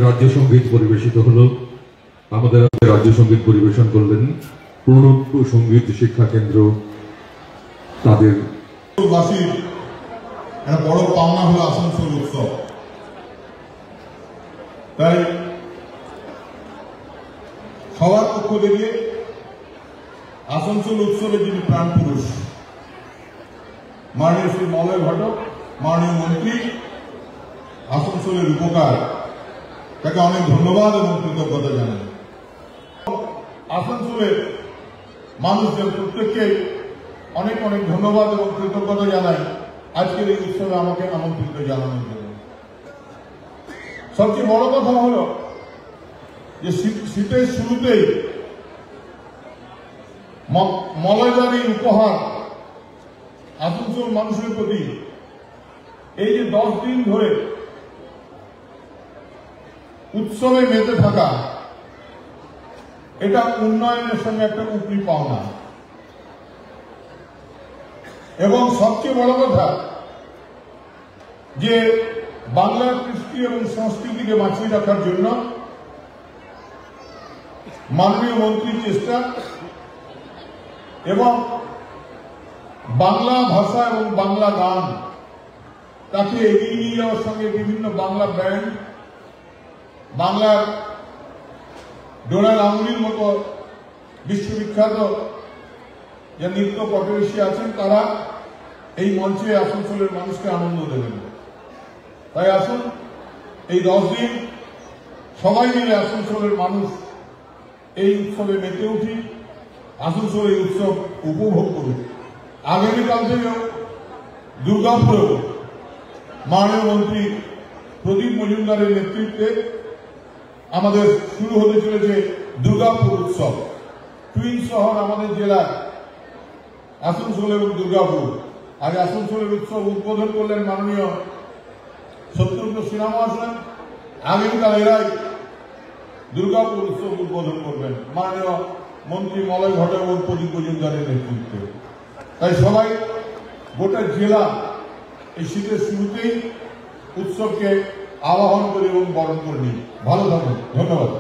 রাজ্য সঙ্গীত পরিবেশিত হলো। আমাদের রাজ্য সঙ্গীত পরিবেশন করলেন প্রণব সঙ্গীত শিক্ষা কেন্দ্র। তাদের বড় পাওনা হলো আসানসোল উৎসব। তাই সবার পক্ষ থেকে আসানসোল উৎসবের যিনি প্রাণ পুরুষ মাননীয় শ্রী মলয় ঘটক, মাননীয় মন্ত্রী, আসানসোলের উপকার, তাকে অনেক ধন্যবাদ এবং কৃতজ্ঞতা জানাই। আসানসোলের মানুষদের প্রত্যেককে অনেক অনেক ধন্যবাদ এবং কৃতজ্ঞতা জানাই আজকের এই উৎসবে আমাকে আমন্ত্রিত জানানোর জন্য। সবচেয়ে বড় কথা হলো যে শীতের শুরুতেই মলয়দার এই উপহার আসানসোল মানুষের প্রতি, এই যে 10 দিন ধরে উৎসবে মেতে থাকা, এটা উন্নয়নের সঙ্গে একটা উপরি পাওনা। এবং সবচেয়ে বড় কথা যে বাংলার কৃষ্টি এবং সংস্কৃতিকে বাঁচিয়ে রাখার জন্য মাননীয় মন্ত্রীর চেষ্টা এবং বাংলা ভাষা এবং বাংলা গান তাকে এগিয়ে নিয়ে যাওয়ার সঙ্গে বিভিন্ন বাংলা ব্যান্ড, বাংলার ডোনাল আঙ্গুলির মতো বিশ্ববিখ্যাত যে নৃত্য পটবেশী আছেন, তারা এই মঞ্চে আসানসোলের মানুষকে আনন্দ দেবেন। তাই আসুন এই 10 দিন সবাই মিলে আসানসোলের মানুষ এই উৎসবে মেতে উঠি, আসানসোল এই উৎসব উপভোগ করুন। আগামীকাল থেকেও দুর্গাপুরেও মাননীয় মন্ত্রী প্রদীপ মজুমদারের নেতৃত্বে আমাদের শুরু হতে চলেছে দুর্গাপুর উৎসব। টুইন শহর আমাদের জেলার আসানসোল এবং দুর্গাপুর। আজ আসানসোলের উৎসব উদ্বোধন করলেন মাননীয় শত্রুঘ্ন সিনহা মহাশয়। আগামীকাল এরাই দুর্গাপুর উৎসব উদ্বোধন করবেন মাননীয় মন্ত্রী মলয় ঘটক এবং প্রদীপ মজুমদারের নেতৃত্বে। তাই সবাই গোটা জেলা এই শীতের শুরুতেই উৎসবকে আবাহন করে এবং বরণ করে নিন। ভালো থাকুন, ধন্যবাদ।